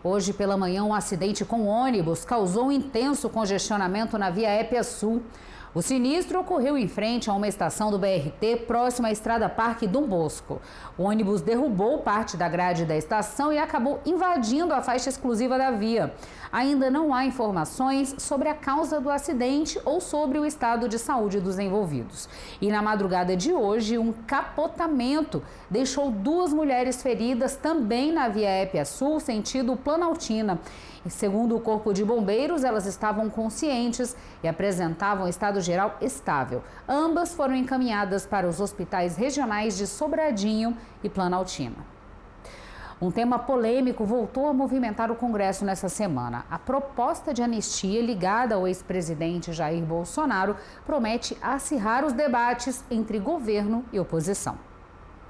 Hoje pela manhã, um acidente com ônibus causou um intenso congestionamento na via Épia Sul. O sinistro ocorreu em frente a uma estação do BRT próxima à Estrada Parque Dom Bosco. O ônibus derrubou parte da grade da estação e acabou invadindo a faixa exclusiva da via. Ainda não há informações sobre a causa do acidente ou sobre o estado de saúde dos envolvidos. E na madrugada de hoje, um capotamento deixou 2 mulheres feridas também na via Épia Sul, sentido Planaltina. E segundo o Corpo de Bombeiros, elas estavam conscientes e apresentavam estado geral estável. Ambas foram encaminhadas para os hospitais regionais de Sobradinho e Planaltina. Um tema polêmico voltou a movimentar o Congresso nessa semana. A proposta de anistia ligada ao ex-presidente Jair Bolsonaro promete acirrar os debates entre governo e oposição.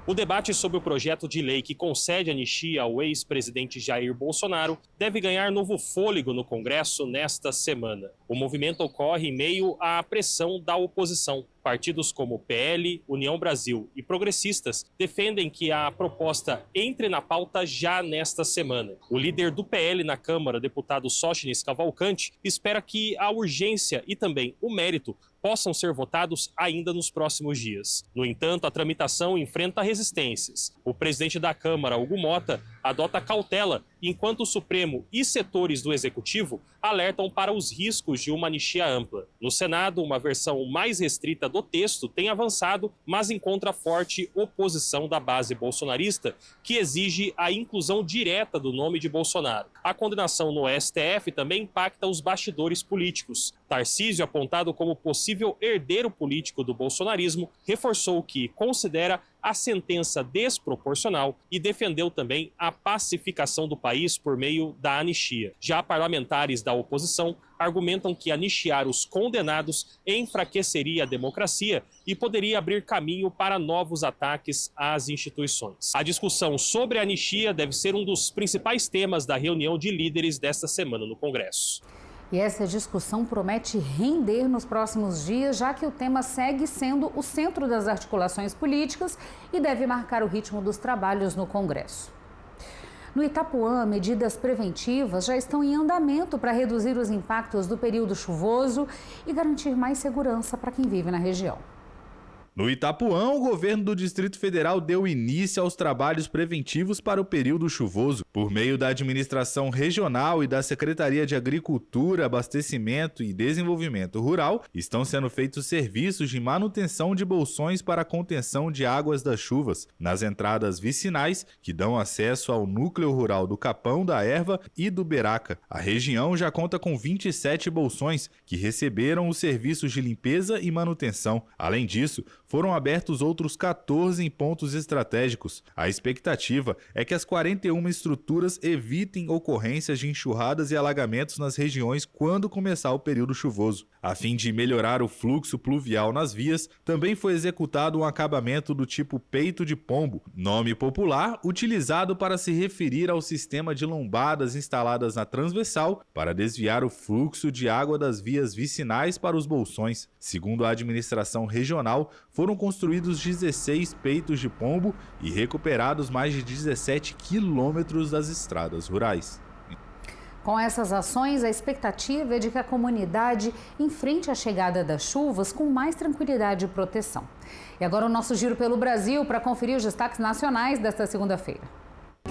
O debate sobre o projeto de lei que concede anistia ao ex-presidente Jair Bolsonaro deve ganhar novo fôlego no Congresso nesta semana. O movimento ocorre em meio à pressão da oposição. Partidos como PL, União Brasil e Progressistas defendem que a proposta entre na pauta já nesta semana. O líder do PL na Câmara, deputado Sóstenes Cavalcante, espera que a urgência e também o mérito possam ser votados ainda nos próximos dias. No entanto, a tramitação enfrenta resistências. O presidente da Câmara, Hugo Mota, adota cautela, enquanto o Supremo e setores do Executivo alertam para os riscos de uma anistia ampla. No Senado, uma versão mais restrita do texto tem avançado, mas encontra forte oposição da base bolsonarista, que exige a inclusão direta do nome de Bolsonaro. A condenação no STF também impacta os bastidores políticos. Tarcísio, apontado como possível herdeiro político do bolsonarismo, reforçou que considera a sentença desproporcional e defendeu também a pacificação do país por meio da anistia. Já parlamentares da oposição argumentam que anistiar os condenados enfraqueceria a democracia e poderia abrir caminho para novos ataques às instituições. A discussão sobre a anistia deve ser um dos principais temas da reunião de líderes desta semana no Congresso. E essa discussão promete render nos próximos dias, já que o tema segue sendo o centro das articulações políticas e deve marcar o ritmo dos trabalhos no Congresso. No Itapuã, medidas preventivas já estão em andamento para reduzir os impactos do período chuvoso e garantir mais segurança para quem vive na região. No Itapuã, o governo do Distrito Federal deu início aos trabalhos preventivos para o período chuvoso. Por meio da administração regional e da Secretaria de Agricultura, Abastecimento e Desenvolvimento Rural, estão sendo feitos serviços de manutenção de bolsões para a contenção de águas das chuvas nas entradas vicinais que dão acesso ao núcleo rural do Capão da Erva e do Beraca. A região já conta com 27 bolsões que receberam os serviços de limpeza e manutenção. Além disso, foram abertos outros 14 em pontos estratégicos. A expectativa é que as 41 estruturas evitem ocorrências de enxurradas e alagamentos nas regiões quando começar o período chuvoso. A fim de melhorar o fluxo pluvial nas vias, também foi executado um acabamento do tipo peito de pombo, nome popular utilizado para se referir ao sistema de lombadas instaladas na transversal para desviar o fluxo de água das vias vicinais para os bolsões. Segundo a administração regional, foram construídos 16 peitos de pombo e recuperados mais de 17 quilômetros das estradas rurais. Com essas ações, a expectativa é de que a comunidade enfrente a chegada das chuvas com mais tranquilidade e proteção. E agora o nosso giro pelo Brasil para conferir os destaques nacionais desta segunda-feira.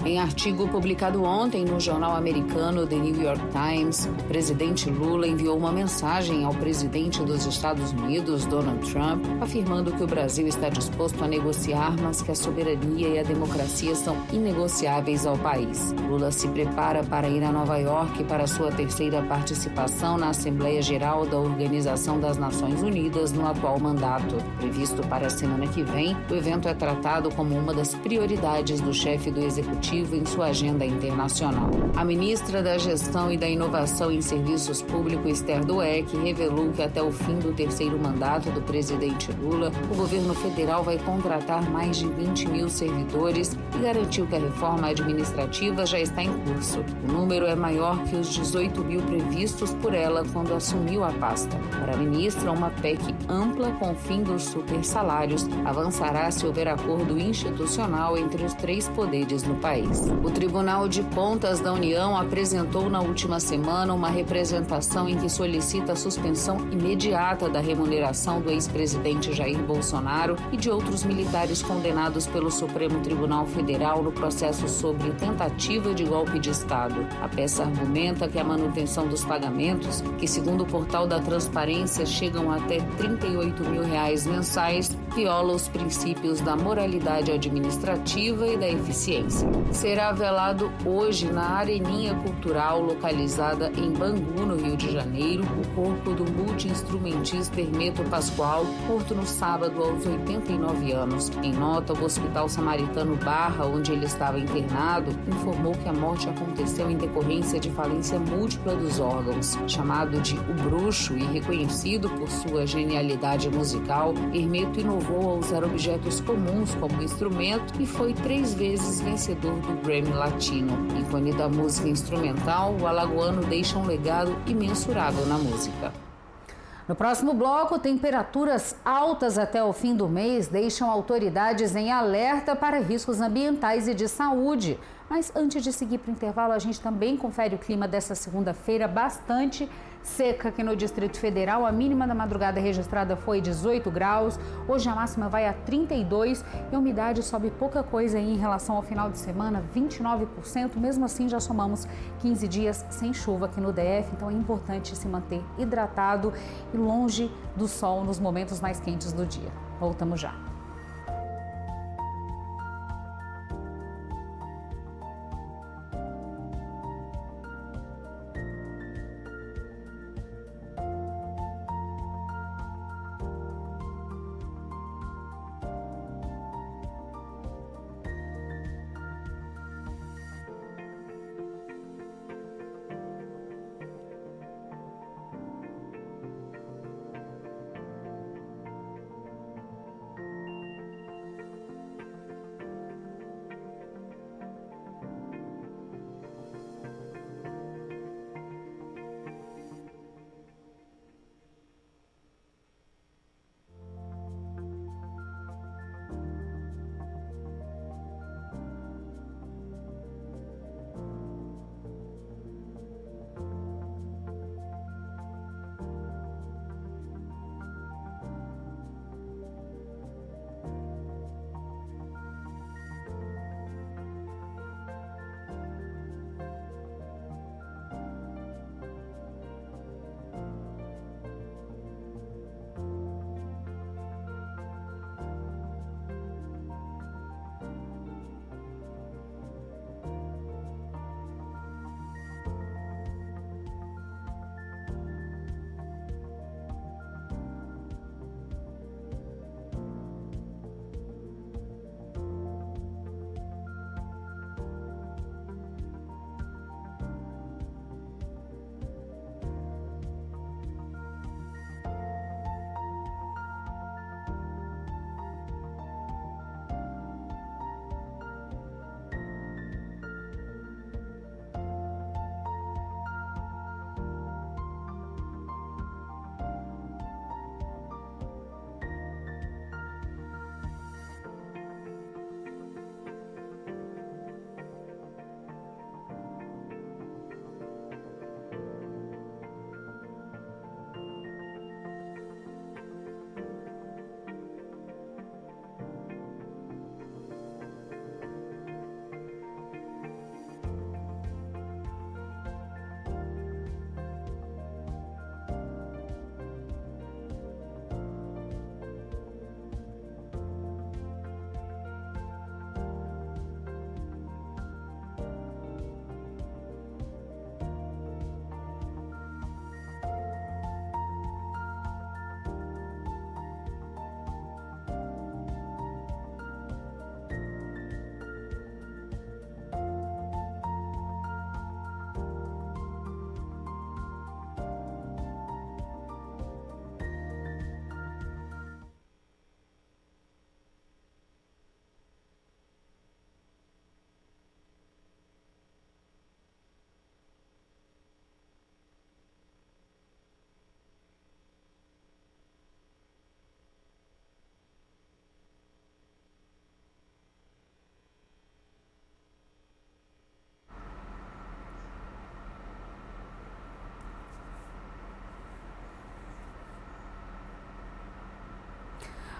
Em artigo publicado ontem no jornal americano The New York Times, o presidente Lula enviou uma mensagem ao presidente dos Estados Unidos, Donald Trump, afirmando que o Brasil está disposto a negociar, mas que a soberania e a democracia são inegociáveis ao país. Lula se prepara para ir a Nova York para sua terceira participação na Assembleia Geral da Organização das Nações Unidas no atual mandato. Previsto para a semana que vem, o evento é tratado como uma das prioridades do chefe do Executivo em sua agenda internacional. A ministra da Gestão e da Inovação em Serviços Públicos, Esther Dweck, revelou que até o fim do terceiro mandato do presidente Lula, o governo federal vai contratar mais de 20 mil servidores e garantiu que a reforma administrativa já está em curso. O número é maior que os 18 mil previstos por ela quando assumiu a pasta. Para a ministra, uma PEC ampla com o fim dos supersalários avançará se houver acordo institucional entre os 3 poderes no país. país. O Tribunal de Contas da União apresentou na última semana uma representação em que solicita a suspensão imediata da remuneração do ex-presidente Jair Bolsonaro e de outros militares condenados pelo Supremo Tribunal Federal no processo sobre tentativa de golpe de Estado. A peça argumenta que a manutenção dos pagamentos, que segundo o portal da Transparência chegam até R$38 mil mensais, viola os princípios da moralidade administrativa e da eficiência. Será velado hoje na Areninha Cultural, localizada em Bangu, no Rio de Janeiro, o corpo do multi-instrumentista Hermeto Pascoal, morto no sábado aos 89 anos. Em nota, o Hospital Samaritano Barra, onde ele estava internado, informou que a morte aconteceu em decorrência de falência múltipla dos órgãos. Chamado de O Bruxo e reconhecido por sua genialidade musical, Hermeto inovou ao usar objetos comuns como instrumento e foi 3 vezes vencedor do Grammy Latino. Ícone da música instrumental, o alagoano deixa um legado imensurável na música. No próximo bloco, temperaturas altas até o fim do mês deixam autoridades em alerta para riscos ambientais e de saúde. Mas antes de seguir para o intervalo, a gente também confere o clima dessa segunda-feira bastante seca aqui no Distrito Federal. A mínima da madrugada registrada foi 18 graus, hoje a máxima vai a 32 e a umidade sobe pouca coisa aí em relação ao final de semana, 29%. Mesmo assim, já somamos 15 dias sem chuva aqui no DF, então é importante se manter hidratado e longe do sol nos momentos mais quentes do dia. Voltamos já.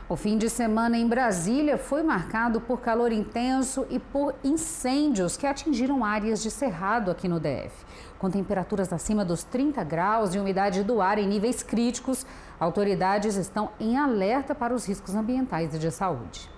O fim de semana em Brasília foi marcado por calor intenso e por incêndios que atingiram áreas de cerrado aqui no DF. Com temperaturas acima dos 30 graus e umidade do ar em níveis críticos, autoridades estão em alerta para os riscos ambientais e de saúde.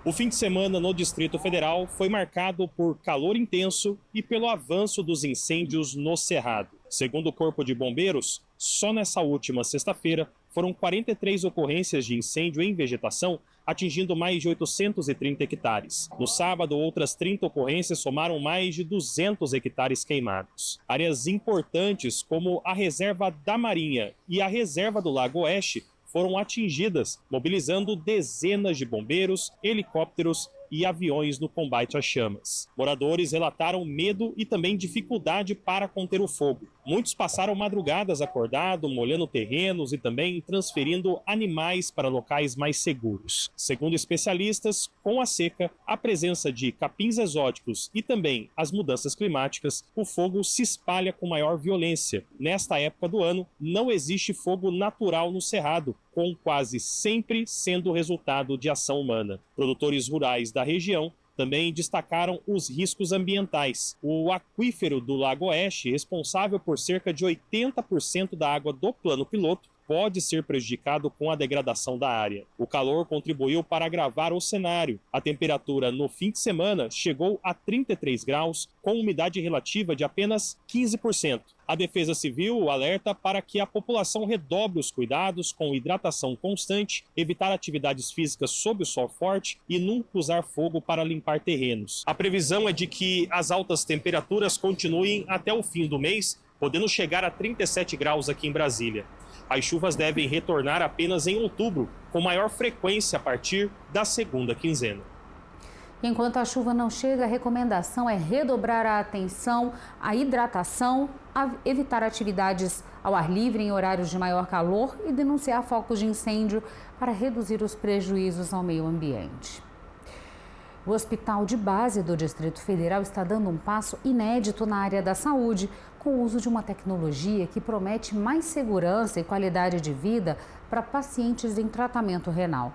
O fim de semana no Distrito Federal foi marcado por calor intenso e pelo avanço dos incêndios no Cerrado. Segundo o Corpo de Bombeiros, só nessa última sexta-feira foram 43 ocorrências de incêndio em vegetação, atingindo mais de 830 hectares. No sábado, outras 30 ocorrências somaram mais de 200 hectares queimados. Áreas importantes como a Reserva da Marinha e a Reserva do Lago Oeste foram atingidas, mobilizando dezenas de bombeiros, helicópteros e aviões no combate às chamas. Moradores relataram medo e também dificuldade para conter o fogo. Muitos passaram madrugadas acordados, molhando terrenos e também transferindo animais para locais mais seguros. Segundo especialistas, com a seca, a presença de capins exóticos e também as mudanças climáticas, o fogo se espalha com maior violência. Nesta época do ano, não existe fogo natural no Cerrado, com quase sempre sendo resultado de ação humana. Produtores rurais da região também destacaram os riscos ambientais. O aquífero do Lago Oeste, responsável por cerca de 80% da água do plano piloto, pode ser prejudicado com a degradação da área. O calor contribuiu para agravar o cenário. A temperatura no fim de semana chegou a 33 graus, com umidade relativa de apenas 15%. A Defesa Civil alerta para que a população redobre os cuidados com hidratação constante, evitar atividades físicas sob o sol forte e nunca usar fogo para limpar terrenos. A previsão é de que as altas temperaturas continuem até o fim do mês, podendo chegar a 37 graus aqui em Brasília. As chuvas devem retornar apenas em outubro, com maior frequência a partir da segunda quinzena. Enquanto a chuva não chega, a recomendação é redobrar a atenção à hidratação, evitar atividades ao ar livre em horários de maior calor e denunciar focos de incêndio para reduzir os prejuízos ao meio ambiente. O Hospital de Base do Distrito Federal está dando um passo inédito na área da saúde, com o uso de uma tecnologia que promete mais segurança e qualidade de vida para pacientes em tratamento renal.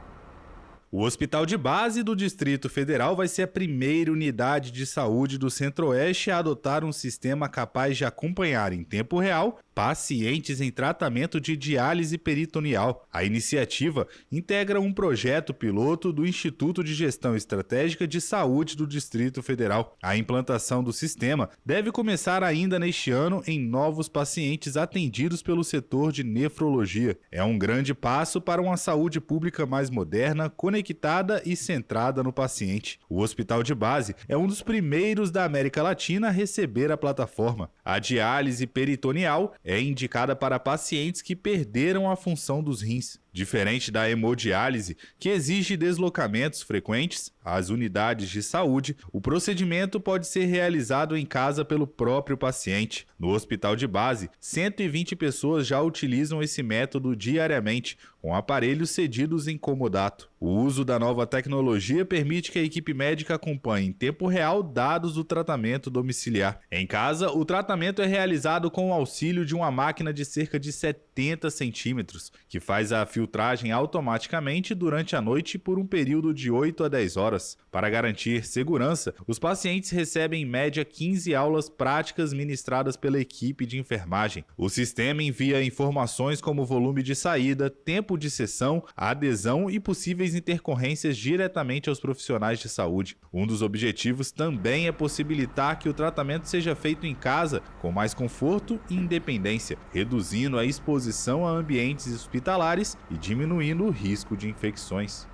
O Hospital de Base do Distrito Federal vai ser a primeira unidade de saúde do Centro-Oeste a adotar um sistema capaz de acompanhar em tempo real pacientes em tratamento de diálise peritoneal. A iniciativa integra um projeto piloto do Instituto de Gestão Estratégica de Saúde do Distrito Federal. A implantação do sistema deve começar ainda neste ano em novos pacientes atendidos pelo setor de nefrologia. É um grande passo para uma saúde pública mais moderna, conectada e centrada no paciente. O Hospital de Base é um dos primeiros da América Latina a receber a plataforma. A diálise peritoneal é indicada para pacientes que perderam a função dos rins. Diferente da hemodiálise, que exige deslocamentos frequentes às unidades de saúde, o procedimento pode ser realizado em casa pelo próprio paciente. No Hospital de Base, 120 pessoas já utilizam esse método diariamente, com aparelhos cedidos em comodato. O uso da nova tecnologia permite que a equipe médica acompanhe em tempo real dados do tratamento domiciliar. Em casa, o tratamento é realizado com o auxílio de uma máquina de cerca de 70 centímetros, que faz a filtragem automaticamente durante a noite por um período de 8 a 10 horas. Para garantir segurança, os pacientes recebem em média 15 aulas práticas ministradas pela equipe de enfermagem. O sistema envia informações como volume de saída, tempo de sessão, adesão e possíveis intercorrências diretamente aos profissionais de saúde. Um dos objetivos também é possibilitar que o tratamento seja feito em casa com mais conforto e independência, reduzindo a exposição a ambientes hospitalares e diminuindo o risco de infecções.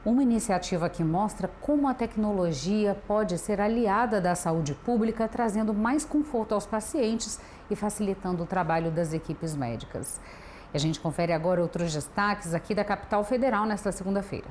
Uma iniciativa que mostra como a tecnologia pode ser aliada da saúde pública, trazendo mais conforto aos pacientes e facilitando o trabalho das equipes médicas. E a gente confere agora outros destaques aqui da capital federal nesta segunda-feira.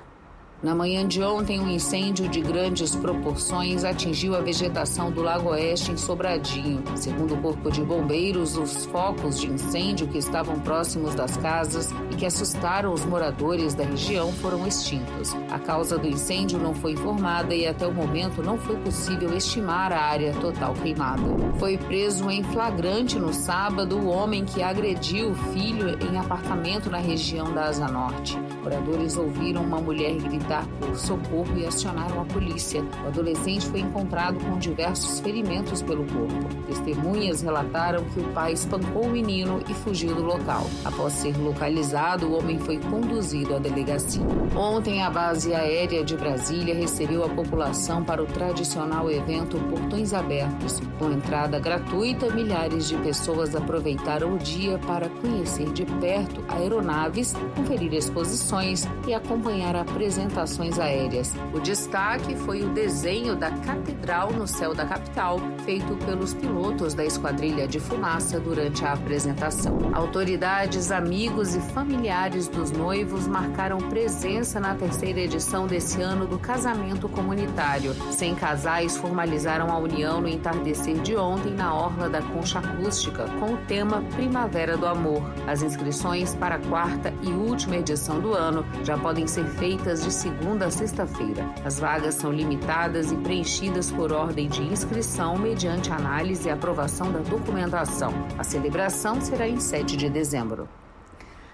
Na manhã de ontem, um incêndio de grandes proporções atingiu a vegetação do Lago Oeste em Sobradinho. Segundo o Corpo de Bombeiros, os focos de incêndio que estavam próximos das casas e que assustaram os moradores da região foram extintos. A causa do incêndio não foi informada e até o momento não foi possível estimar a área total queimada. Foi preso em flagrante no sábado o homem que agrediu o filho em apartamento na região da Asa Norte. Moradores ouviram uma mulher gritar por socorro e acionaram a polícia. O adolescente foi encontrado com diversos ferimentos pelo corpo. Testemunhas relataram que o pai espancou o menino e fugiu do local. Após ser localizado, o homem foi conduzido à delegacia. Ontem, a base aérea de Brasília recebeu a população para o tradicional evento Portões Abertos. Com entrada gratuita, milhares de pessoas aproveitaram o dia para conhecer de perto aeronaves, conferir exposições e acompanhar apresentações aéreas. O destaque foi o desenho da catedral no céu da capital, feito pelos pilotos da Esquadrilha de Fumaça durante a apresentação. Autoridades, amigos e familiares dos noivos marcaram presença na terceira edição desse ano do casamento comunitário. 100 casais formalizaram a união no entardecer de ontem na Orla da Concha Acústica, com o tema Primavera do Amor. As inscrições para a quarta e última edição do ano já podem ser feitas de segunda a sexta-feira. As vagas são limitadas e preenchidas por ordem de inscrição mediante análise e aprovação da documentação. A celebração será em 7 de dezembro.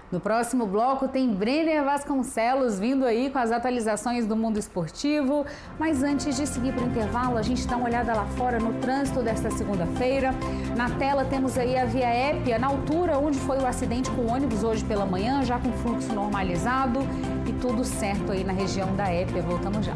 No próximo bloco tem Brenner Vasconcelos vindo aí com as atualizações do mundo esportivo. Mas antes de seguir para o intervalo, a gente dá uma olhada lá fora no trânsito desta segunda-feira. Na tela temos aí a Via Épia, na altura onde foi o acidente com o ônibus hoje pela manhã, já com fluxo normalizado e tudo certo aí na região da Épia. Voltamos já.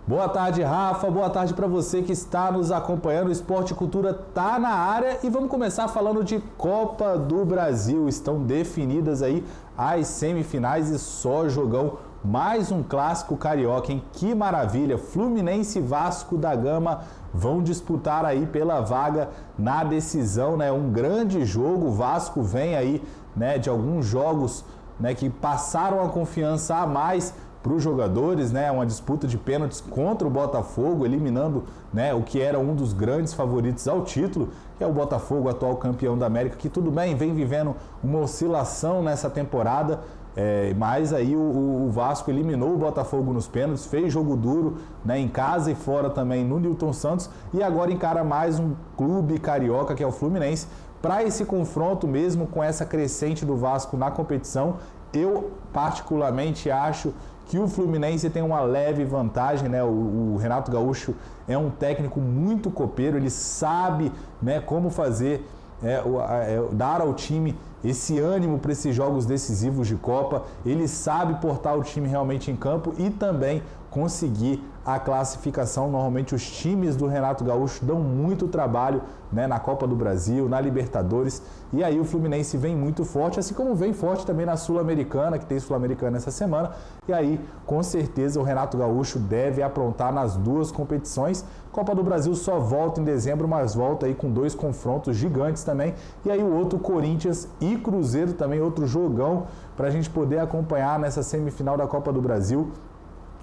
Boa tarde, Rafa. Boa tarde para você que está nos acompanhando. O Esporte e Cultura tá na área e vamos começar falando de Copa do Brasil. Estão definidas aí as semifinais e só jogão. Mais um clássico carioca, hein? Que maravilha! Fluminense e Vasco da Gama vão disputar aí pela vaga na decisão, né? Um grande jogo. O Vasco vem aí, né, de alguns jogos, né, que passaram a confiança a mais para os jogadores, né? Uma disputa de pênaltis contra o Botafogo, eliminando, né, o que era um dos grandes favoritos ao título, que é o Botafogo, atual campeão da América, que tudo bem, vem vivendo uma oscilação nessa temporada, mas aí o Vasco eliminou o Botafogo nos pênaltis, fez jogo duro, né, em casa e fora também no Newton Santos, e agora encara mais um clube carioca, que é o Fluminense, para esse confronto mesmo com essa crescente do Vasco na competição. Eu particularmente acho que o Fluminense tem uma leve vantagem, né? O Renato Gaúcho é um técnico muito copeiro, ele sabe, né, como fazer, dar ao time esse ânimo para esses jogos decisivos de Copa, ele sabe portar o time realmente em campo e também conseguir a classificação. Normalmente os times do Renato Gaúcho dão muito trabalho, né, na Copa do Brasil, na Libertadores, e aí o Fluminense vem muito forte, assim como vem forte também na Sul-Americana, que tem Sul-Americana essa semana, e aí com certeza o Renato Gaúcho deve aprontar nas duas competições. Copa do Brasil só volta em dezembro, mas volta aí com 2 confrontos gigantes também, e aí o outro Corinthians e Cruzeiro também, outro jogão para a gente poder acompanhar nessa semifinal da Copa do Brasil.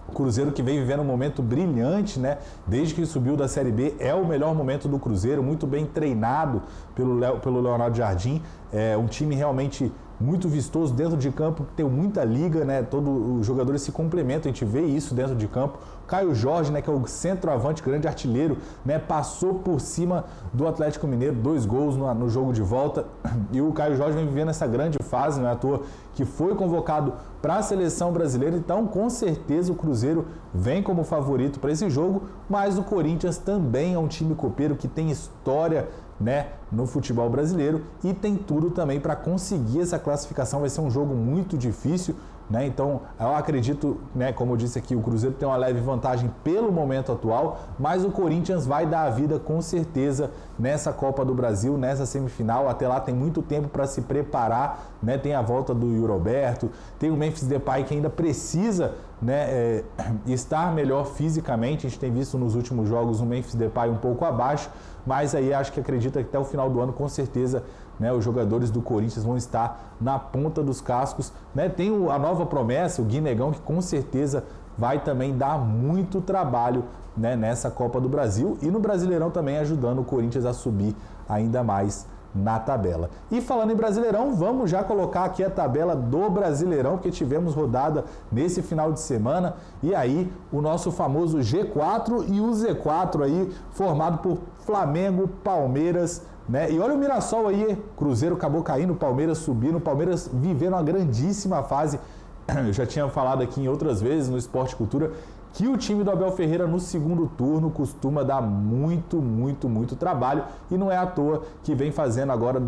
O Cruzeiro que vem vivendo um momento brilhante, né? Desde que subiu da Série B, é o melhor momento do Cruzeiro, muito bem treinado pelo Leonardo Jardim, é um time realmente muito vistoso dentro de campo, tem muita liga, né? Todos os jogadores se complementam, a gente vê isso dentro de campo. Caio Jorge, né, que é o centroavante, grande artilheiro, né, passou por cima do Atlético Mineiro, 2 gols no jogo de volta, e o Caio Jorge vem vivendo essa grande fase, não é à toa que foi convocado para a seleção brasileira. Então, com certeza, o Cruzeiro vem como favorito para esse jogo, mas o Corinthians também é um time copeiro que tem história, né, no futebol brasileiro e tem tudo também para conseguir essa classificação. Vai ser um jogo muito difícil, né? Então eu acredito, né, como eu disse aqui, o Cruzeiro tem uma leve vantagem pelo momento atual, mas o Corinthians vai dar a vida com certeza nessa Copa do Brasil, nessa semifinal. Até lá tem muito tempo para se preparar, né? Tem a volta do Yuri Alberto, tem o Memphis Depay que ainda precisa, né, estar melhor fisicamente. A gente tem visto nos últimos jogos o Memphis Depay um pouco abaixo, mas aí acredito que até o final do ano, com certeza, né, os jogadores do Corinthians vão estar na ponta dos cascos, né? Tem a nova promessa, o Guinegão, que com certeza vai também dar muito trabalho, né, nessa Copa do Brasil e no Brasileirão também, ajudando o Corinthians a subir ainda mais na tabela. E falando em Brasileirão, vamos já colocar aqui a tabela do Brasileirão, porque tivemos rodada nesse final de semana, e aí o nosso famoso G4 e o Z4 aí, formado por Flamengo, Palmeiras, né? E olha o Mirassol aí, Cruzeiro acabou caindo, Palmeiras subindo, Palmeiras vivendo uma grandíssima fase. Eu já tinha falado aqui em outras vezes no Esporte Cultura que o time do Abel Ferreira no segundo turno costuma dar muito trabalho, e não é à toa que vem fazendo agora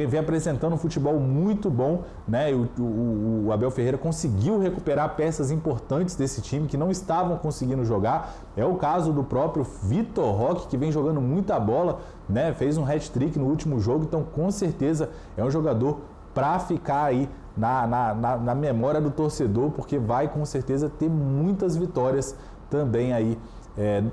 vem apresentando um futebol muito bom, né? O Abel Ferreira conseguiu recuperar peças importantes desse time que não estavam conseguindo jogar. É o caso do próprio Vitor Roque, que vem jogando muita bola, né? Fez um hat-trick no último jogo, então com certeza é um jogador para ficar aí na memória do torcedor, porque vai com certeza ter muitas vitórias também aí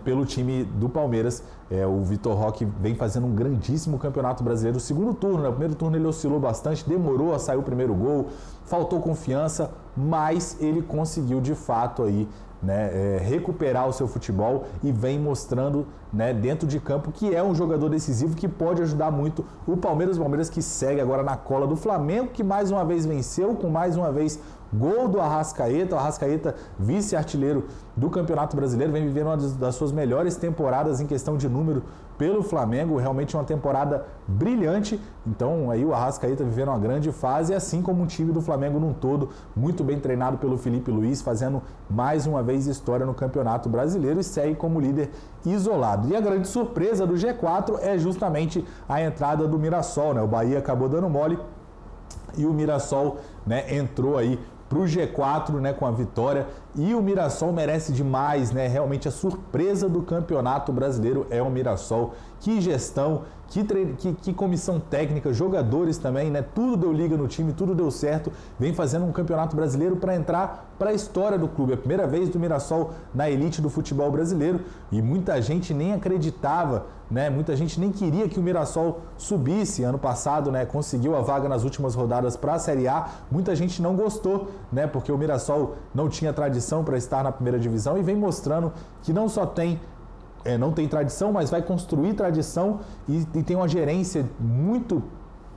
pelo time do Palmeiras. O Vitor Roque vem fazendo um grandíssimo campeonato brasileiro. O segundo turno, né? O primeiro turno ele oscilou bastante, demorou a sair o primeiro gol, faltou confiança, mas ele conseguiu de fato aí, né, recuperar o seu futebol e vem mostrando, né, dentro de campo que é um jogador decisivo que pode ajudar muito o Palmeiras que segue agora na cola do Flamengo, que mais uma vez venceu, com mais uma vez gol do Arrascaeta. O Arrascaeta, vice-artilheiro do Campeonato Brasileiro, vem vivendo uma das suas melhores temporadas em questão de número pelo Flamengo, realmente uma temporada brilhante. Então aí o Arrascaeta vivendo uma grande fase, assim como o time do Flamengo num todo, muito bem treinado pelo Felipe Luiz, fazendo mais uma vez história no Campeonato Brasileiro e segue como líder isolado. E a grande surpresa do G4 é justamente a entrada do Mirassol, né? O Bahia acabou dando mole e o Mirassol, né, entrou aí para o G4, né, com a vitória, e o Mirassol merece demais, né? Realmente a surpresa do Campeonato Brasileiro é o Mirassol. Que gestão, que comissão técnica, jogadores também, né? Tudo deu liga no time, tudo deu certo. Vem fazendo um Campeonato Brasileiro para entrar para a história do clube. É a primeira vez do Mirassol na elite do futebol brasileiro e muita gente nem acreditava, né? Muita gente nem queria que o Mirassol subisse. Ano passado, né, conseguiu a vaga nas últimas rodadas para a Série A. Muita gente não gostou, né, porque o Mirassol não tinha tradição para estar na primeira divisão e vem mostrando que não só não tem tradição, mas vai construir tradição e tem uma gerência muito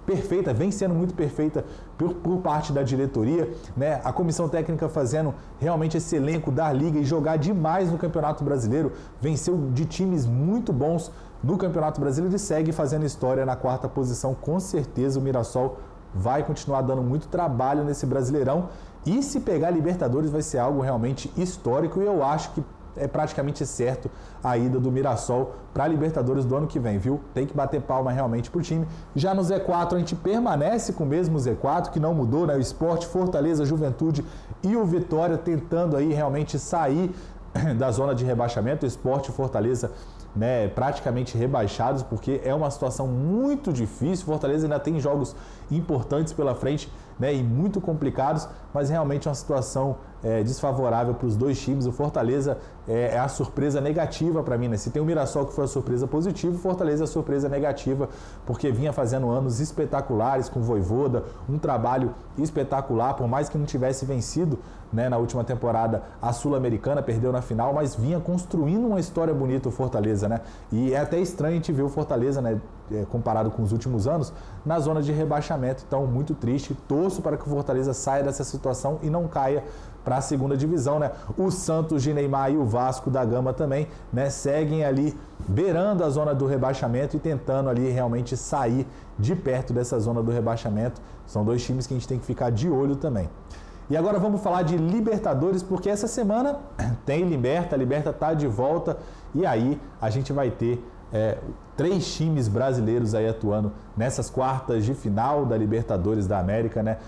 perfeita, vem sendo muito perfeita por parte da diretoria, né? A comissão técnica fazendo realmente esse elenco da liga e jogar demais no Campeonato Brasileiro, venceu de times muito bons no Campeonato Brasileiro e segue fazendo história na 4ª posição. Com certeza o Mirassol vai continuar dando muito trabalho nesse Brasileirão e se pegar a Libertadores vai ser algo realmente histórico e eu acho que é praticamente certo a ida do Mirassol para a Libertadores do ano que vem, viu? Tem que bater palma realmente pro time. Já no Z4 a gente permanece com o mesmo Z4, que não mudou, né? O Sport, Fortaleza, Juventude e o Vitória tentando aí realmente sair da zona de rebaixamento. O Sport e Fortaleza, né, praticamente rebaixados, porque é uma situação muito difícil. Fortaleza ainda tem jogos importantes pela frente, né, e muito complicados, mas realmente é uma situação desfavorável para os dois times. O Fortaleza é a surpresa negativa para mim, né? Se tem o Mirassol que foi a surpresa positiva, o Fortaleza é a surpresa negativa, porque vinha fazendo anos espetaculares com o Vojvoda, um trabalho espetacular, por mais que não tivesse vencido, né, na última temporada a Sul-Americana, perdeu na final, mas vinha construindo uma história bonita o Fortaleza, né? E é até estranho a gente ver o Fortaleza, né, comparado com os últimos anos, na zona de rebaixamento. Então, muito triste. Torço para que o Fortaleza saia dessa situação e não caia para a 2ª divisão, né? O Santos de Neymar e o Vasco da Gama também, né, seguem ali beirando a zona do rebaixamento e tentando ali realmente sair de perto dessa zona do rebaixamento. São dois times que a gente tem que ficar de olho também. E agora vamos falar de Libertadores, porque essa semana tem Liberta, a Liberta está de volta e aí a gente vai ter 3 times brasileiros aí atuando nessas quartas de final da Libertadores da América, né?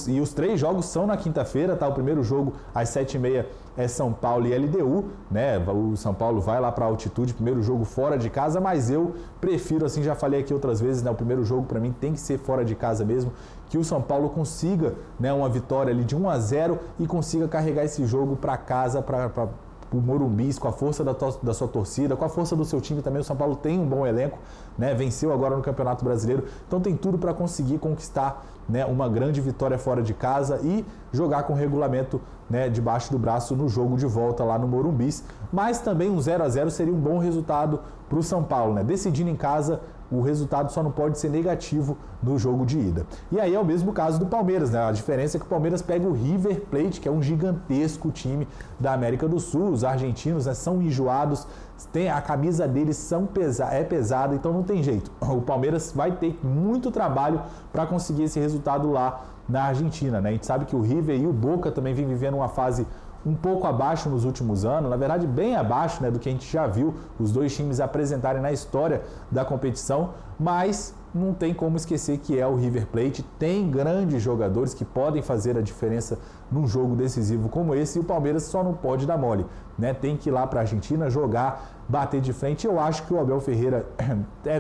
E os 3 jogos são na quinta-feira, tá? O primeiro jogo às 7h30 é São Paulo e LDU, né? O São Paulo vai lá para a altitude, primeiro jogo fora de casa, mas eu prefiro, assim, já falei aqui outras vezes, né? O primeiro jogo para mim tem que ser fora de casa mesmo, que o São Paulo consiga, né, uma vitória ali de 1-0 e consiga carregar esse jogo para casa, para o Morumbi, com a força da sua torcida, com a força do seu time também. O São Paulo tem um bom elenco, né? Venceu agora no Campeonato Brasileiro, então tem tudo para conseguir conquistar, né, uma grande vitória fora de casa e jogar com o regulamento, né, debaixo do braço no jogo de volta lá no Morumbi. Mas também um 0-0 seria um bom resultado para o São Paulo, né? Decidindo em casa, o resultado só não pode ser negativo no jogo de ida. E aí é o mesmo caso do Palmeiras, né? A diferença é que o Palmeiras pega o River Plate, que é um gigantesco time da América do Sul. Os argentinos, né, são enjoados, a camisa deles é pesada, então não tem jeito. O Palmeiras vai ter muito trabalho para conseguir esse resultado lá na Argentina, né? A gente sabe que o River e o Boca também vem vivendo uma fase um pouco abaixo nos últimos anos, na verdade bem abaixo, né, do que a gente já viu os dois times apresentarem na história da competição, mas não tem como esquecer que é o River Plate, tem grandes jogadores que podem fazer a diferença num jogo decisivo como esse, e o Palmeiras só não pode dar mole, né? Tem que ir lá para a Argentina jogar, bater de frente. Eu acho que o Abel Ferreira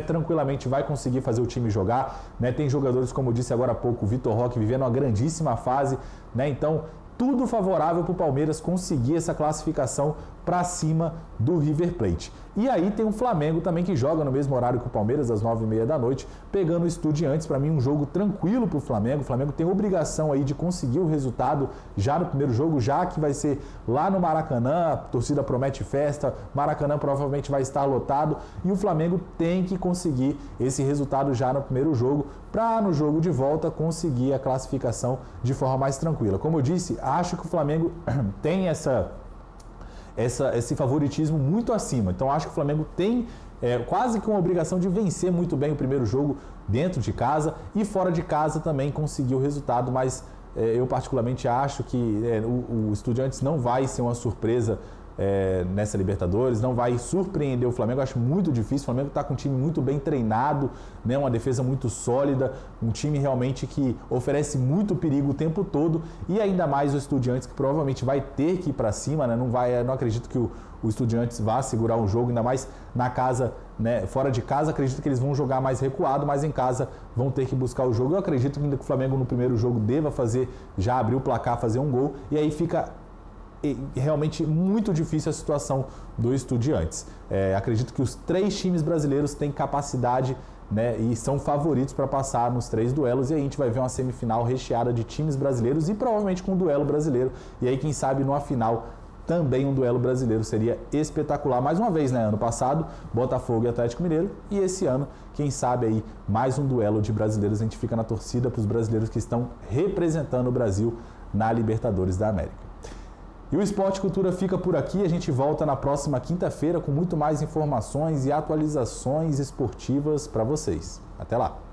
tranquilamente vai conseguir fazer o time jogar, né? Tem jogadores, como eu disse agora há pouco, o Vitor Roque vivendo uma grandíssima fase, né? Então, tudo favorável para o Palmeiras conseguir essa classificação para cima do River Plate. E aí tem o Flamengo também, que joga no mesmo horário que o Palmeiras, às 9h30 da noite, pegando o Estudiantes. Para mim, um jogo tranquilo para o Flamengo. O Flamengo tem obrigação aí de conseguir o resultado já no primeiro jogo, já que vai ser lá no Maracanã, a torcida promete festa, Maracanã provavelmente vai estar lotado, e o Flamengo tem que conseguir esse resultado já no primeiro jogo, para no jogo de volta conseguir a classificação de forma mais tranquila. Como eu disse, acho que o Flamengo tem esse favoritismo muito acima. Então acho que o Flamengo tem quase que uma obrigação de vencer muito bem o primeiro jogo dentro de casa e fora de casa também conseguir o resultado, mas eu particularmente acho que o Estudiantes não vai ser uma surpresa nessa Libertadores, não vai surpreender o Flamengo. Eu acho muito difícil. O Flamengo está com um time muito bem treinado, né? Uma defesa muito sólida, um time realmente que oferece muito perigo o tempo todo, e ainda mais o Estudiantes, que provavelmente vai ter que ir para cima, né? Não acredito que o Estudiantes vá segurar um jogo, ainda mais na casa, né? Fora de casa, acredito que eles vão jogar mais recuado, mas em casa vão ter que buscar o jogo. Eu acredito que o Flamengo no primeiro jogo deva já abrir o placar, fazer um gol, e aí fica realmente muito difícil a situação do Estudiantes. Acredito que os 3 times brasileiros têm capacidade, né, e são favoritos para passar nos 3 duelos, e aí a gente vai ver uma semifinal recheada de times brasileiros e provavelmente com um duelo brasileiro, e aí quem sabe numa final também um duelo brasileiro seria espetacular. Mais uma vez, né? Ano passado, Botafogo e Atlético Mineiro, e esse ano, quem sabe aí mais um duelo de brasileiros. A gente fica na torcida para os brasileiros que estão representando o Brasil na Libertadores da América. E o Esporte Cultura fica por aqui. A gente volta na próxima quinta-feira com muito mais informações e atualizações esportivas para vocês. Até lá!